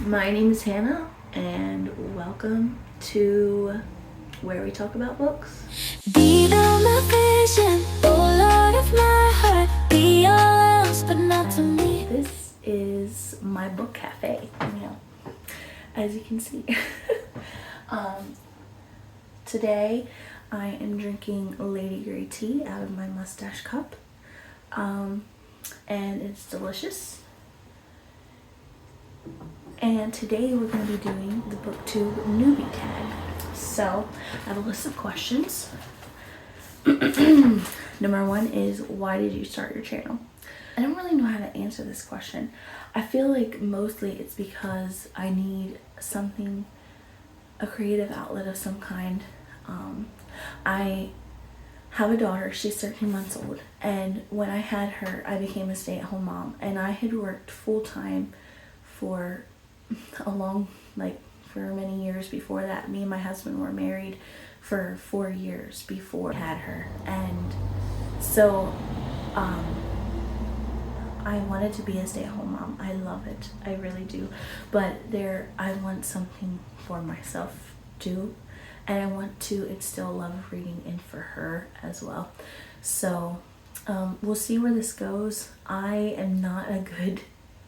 My name is Hannah, and welcome to where we talk about books. Be thou my vision, oh Lord of my heart, be all else but not to me. This is my book cafe, as you can see. Today I am drinking Lady Grey tea out of my mustache cup, and it's delicious. And today we're going to be doing the Booktube Newbie tag. So I have a list of questions. Number one is, why did you start your channel? I don't really know how to answer this question. I feel like mostly it's because I need something, a creative outlet of some kind. I have a daughter, she's 13 months old, and when I had her, I became a stay-at-home mom, and I had worked full-time for for many years before that. Me and my husband were married for 4 years before I had her, and so I wanted to be a stay-at-home mom. I love it, I really do, but I want something for myself too, and I want to instill love of reading in for her as well. So we'll see where this goes. I am not a good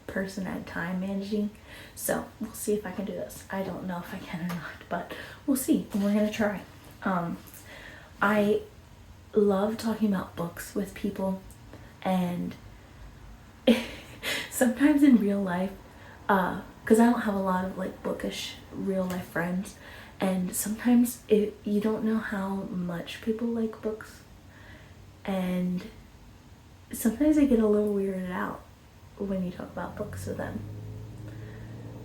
person at time managing, so we'll see if I can do this. I don't know if I can or not, but we'll see. We're gonna try. I love talking about books with people, and sometimes in real life, because I don't have a lot of bookish real life friends, and sometimes you don't know how much people like books, and sometimes they get a little weirded out when you talk about books with them.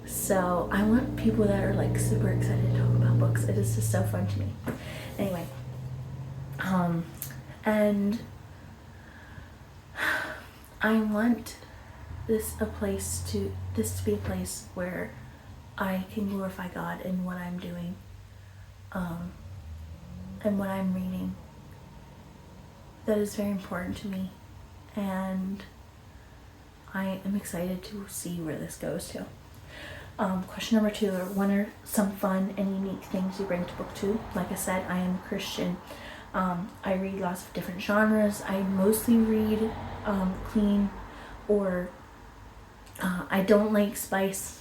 So I want people that are super excited to talk about books. It is just so fun to me. Anyway, and I want this to be a place where I can glorify God in what I'm doing, and what I'm reading. That is very important to me, and I am excited to see where this goes to. Question number 2, what are some fun and unique things you bring to Booktube? Like I said, I am a Christian. I read lots of different genres. I mostly read clean, or I don't like spice.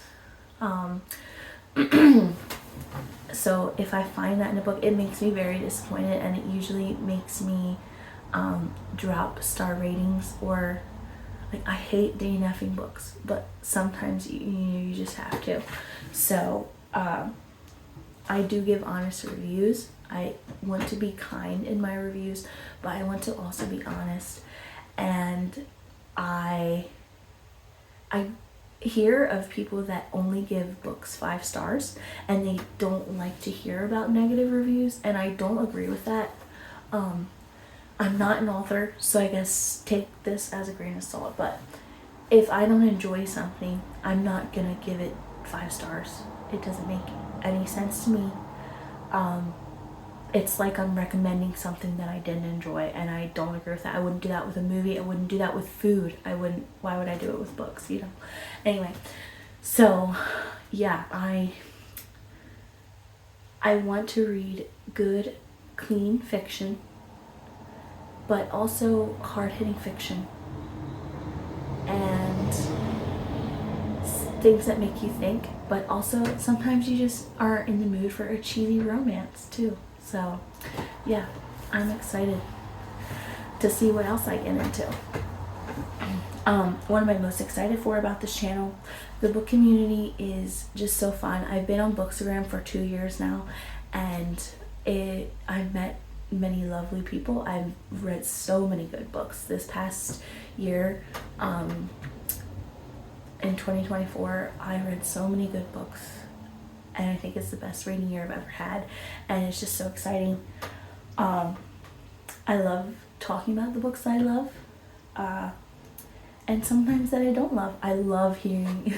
So if I find that in a book, it makes me very disappointed, and it usually makes me drop star ratings, or I hate DNFing books, but sometimes you just have to. So I do give honest reviews. I want to be kind in my reviews, but I want to also be honest. And I hear of people that only give books 5 stars, and they don't like to hear about negative reviews, and I don't agree with that. I'm not an author, so I guess take this as a grain of salt, but if I don't enjoy something, I'm not gonna give it 5 stars. It doesn't make any sense to me. It's like I'm recommending something that I didn't enjoy, and I don't agree with that. I wouldn't do that with a movie. I wouldn't do that with food. Why would I do it with books, Anyway, so yeah, I want to read good, clean fiction, but also hard-hitting fiction, and things that make you think, but also sometimes you just are in the mood for a cheesy romance too. So yeah, I'm excited to see what else I get into. What am I most excited for about this channel? The book community is just so fun. I've been on Bookstagram for 2 years now, and I've met many lovely people. I've read so many good books this past year. In 2024, I read so many good books, and I think it's the best reading year I've ever had, and it's just so exciting. I love talking about the books I love, and sometimes that I don't love. I love hearing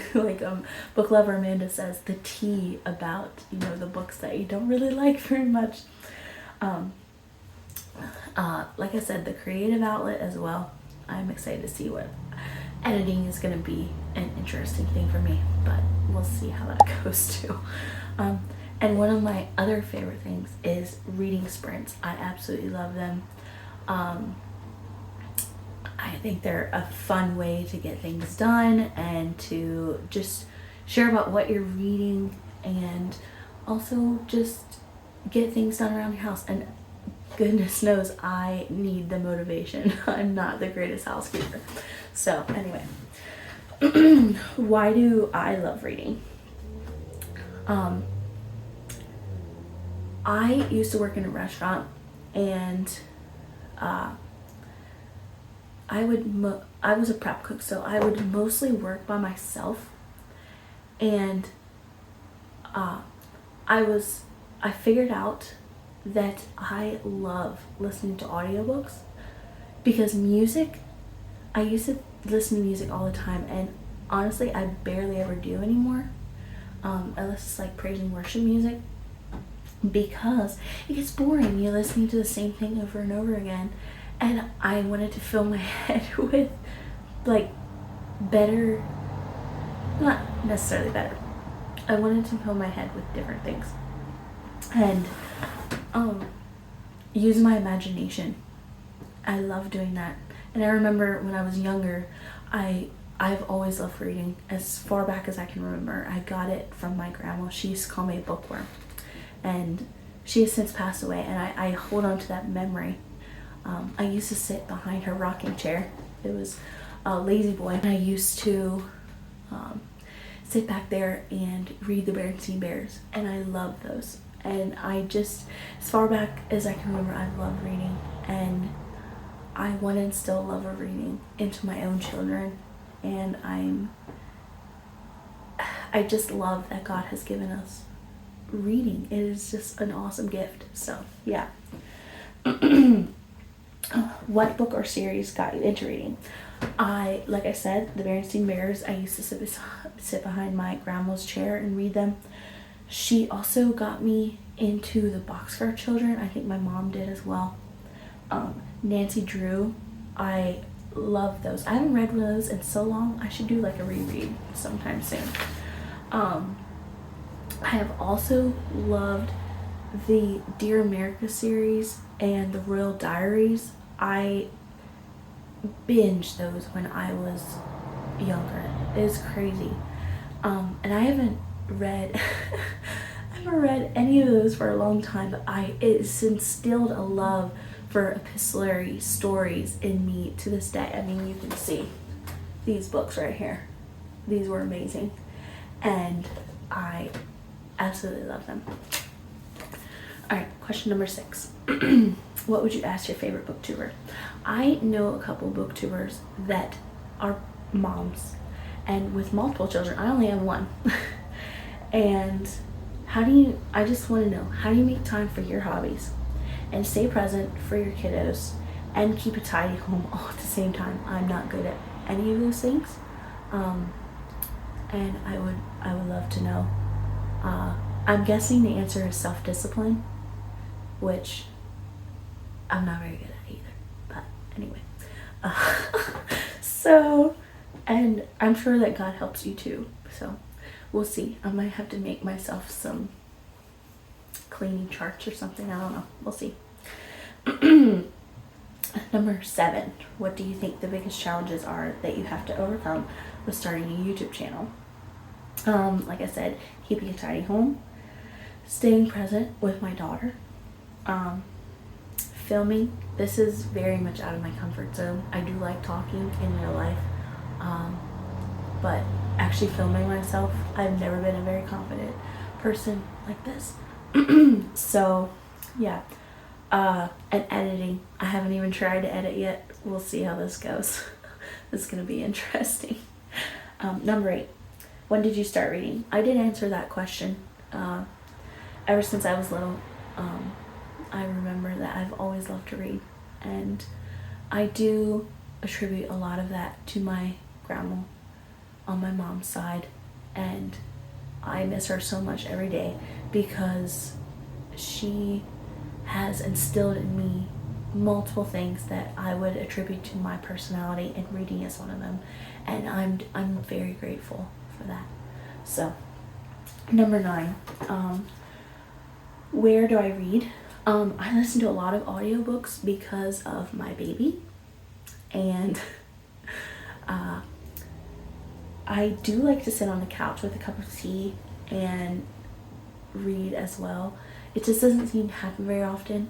book lover Amanda says the tea about the books that you don't really like very much. Like I said, the creative outlet as well. I'm excited to see what editing is going to be an interesting thing for me, but we'll see how that goes too. And one of my other favorite things is reading sprints. I absolutely love them. I think they're a fun way to get things done and to just share about what you're reading and also just get things done around your house. And goodness knows I need the motivation. I'm not the greatest housekeeper. So anyway, why do I love reading? I used to work in a restaurant, and I was a prep cook, so I would mostly work by myself, and I figured out that I love listening to audiobooks, because music, I used to listen to music all the time, and honestly I barely ever do anymore, unless it's like praise and worship music, because it gets boring. You're listening to the same thing over and over again, and I wanted to fill my head with like better, not necessarily better, I wanted to fill my head with different things and use my imagination. I love doing that. And I remember when I was younger, I've always loved reading as far back as I can remember. I got it from my grandma. She used to call me a bookworm, and she has since passed away, and I hold on to that memory. I used to sit behind her rocking chair. It was a lazy boy, and I used to sit back there and read the Berenstain Bears, and I love those. And I just, as far back as I can remember, I love reading, and I want to instill a love of reading into my own children, and I just love that God has given us reading. It is just an awesome gift. So yeah. What book or series got you into reading? Like I said, the Berenstain Bears. I used to sit behind my grandma's chair and read them. She also got me into the Boxcar Children. I think my mom did as well. Nancy Drew. I love those. I haven't read those in so long. I should do like a reread sometime soon. I have also loved the Dear America series and the Royal Diaries. I binged those when I was younger. It is crazy. And I haven't read any of those for a long time, but it's instilled a love for epistolary stories in me to this day. I mean, you can see these books right here. These were amazing, and I absolutely love them. Alright, question number 6. What would you ask your favorite booktuber? I know a couple booktubers that are moms and with multiple children. I only have one. And I just want to know, how do you make time for your hobbies and stay present for your kiddos and keep a tidy home all at the same time? I'm not good at any of those things. And I would love to know. I'm guessing the answer is self-discipline, which I'm not very good at either, but anyway. So, and I'm sure that God helps you too, so we'll see. I might have to make myself some cleaning charts or something, I don't know, we'll see. Number 7, what do you think the biggest challenges are that you have to overcome with starting a YouTube channel? Like I said, keeping a tidy home, staying present with my daughter, filming. This is very much out of my comfort zone. I do like talking in real life, but actually filming myself, I've never been a very confident person like this. So yeah. And editing. I haven't even tried to edit yet. We'll see how this goes. It's gonna be interesting. Number 8. When did you start reading? I did answer that question. Ever since I was little, I remember that I've always loved to read, and I do attribute a lot of that to my grandma on my mom's side, and I miss her so much every day because she has instilled in me multiple things that I would attribute to my personality, and reading is one of them, and I'm very grateful for that. So number 9, where do I read? I listen to a lot of audiobooks because of my baby, and I do like to sit on the couch with a cup of tea and read as well. It just doesn't seem to happen very often.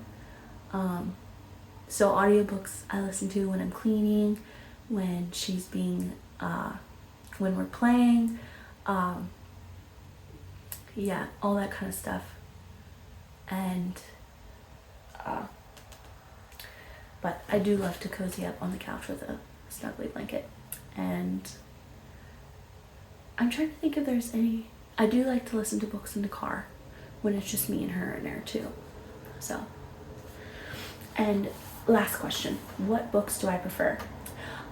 So audiobooks I listen to when I'm cleaning, when she's being, when we're playing, yeah, all that kind of stuff. And but I do love to cozy up on the couch with a snuggly blanket. And I'm trying to think if there's any. I do like to listen to books in the car when it's just me and her in there too. So, and last question, what books do I prefer?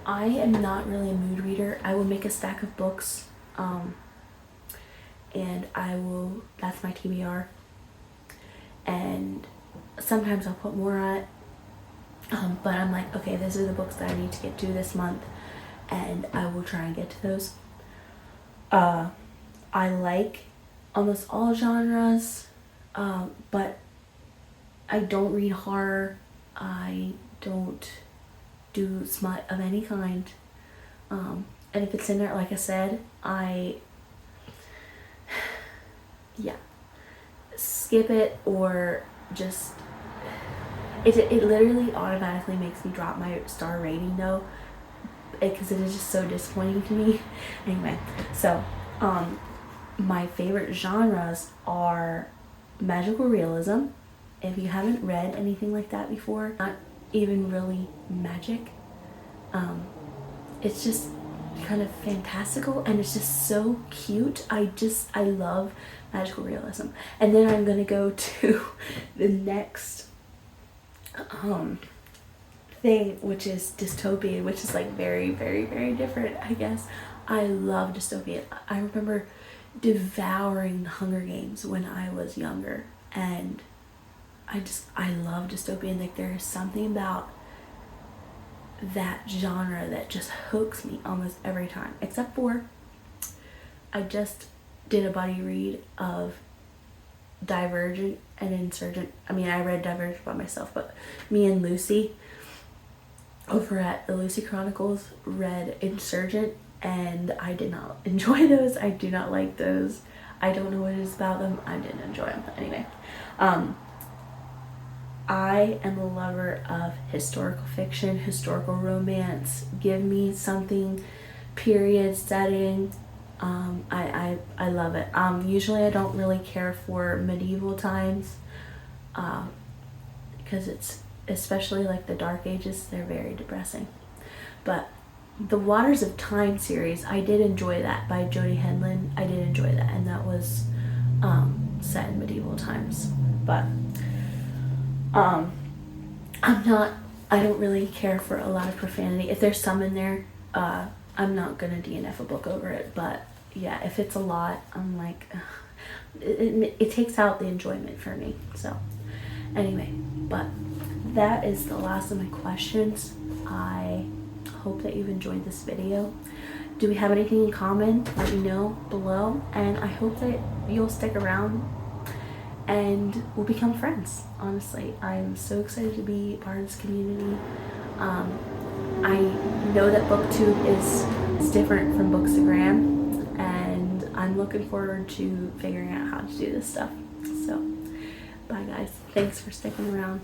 I am not really a mood reader. I will make a stack of books, and that's my TBR, and sometimes I'll put more on it, but I'm like, okay, these are the books that I need to get to this month, and I will try and get to those. I like almost all genres, but I don't read horror. I don't do smut of any kind. And if it's in there, like I said, skip it, or just, it literally automatically makes me drop my star rating though, because it is just so disappointing to me. Anyway, so my favorite genres are magical realism. If you haven't read anything like that before, not even really magic, it's just kind of fantastical, and it's just so cute. I love magical realism. And then I'm gonna go to the next thing, which is dystopian, which is like very, very, very different, I guess. I love dystopian. I remember devouring the Hunger Games when I was younger, and I love dystopian. Like, there's something about that genre that just hooks me almost every time, except for I just did a buddy read of Divergent and Insurgent. I mean, I read Divergent by myself, but me and Lucy over at the Lucy Chronicles read Insurgent, and I did not enjoy those. I do not like those. I don't know what it is about them. I didn't enjoy them. But anyway, I am a lover of historical fiction, historical romance. Give me something period setting. I love it. Usually I don't really care for medieval times, because it's, especially like the Dark Ages, they're very depressing. But the Waters of Time series, I did enjoy that, by Jodie Henlin. I did enjoy that, and that was set in medieval times. But I don't really care for a lot of profanity. If there's some in there, I'm not gonna DNF a book over it. But yeah, if it's a lot, I'm like, it takes out the enjoyment for me. So anyway, but that is the last of my questions. I hope that you've enjoyed this video. Do we have anything in common? Let me know below, and I hope that you'll stick around and we'll become friends. Honestly, I'm so excited to be part of this community. I know that Booktube is different from Bookstagram, and I'm looking forward to figuring out how to do this stuff. So bye guys, thanks for sticking around.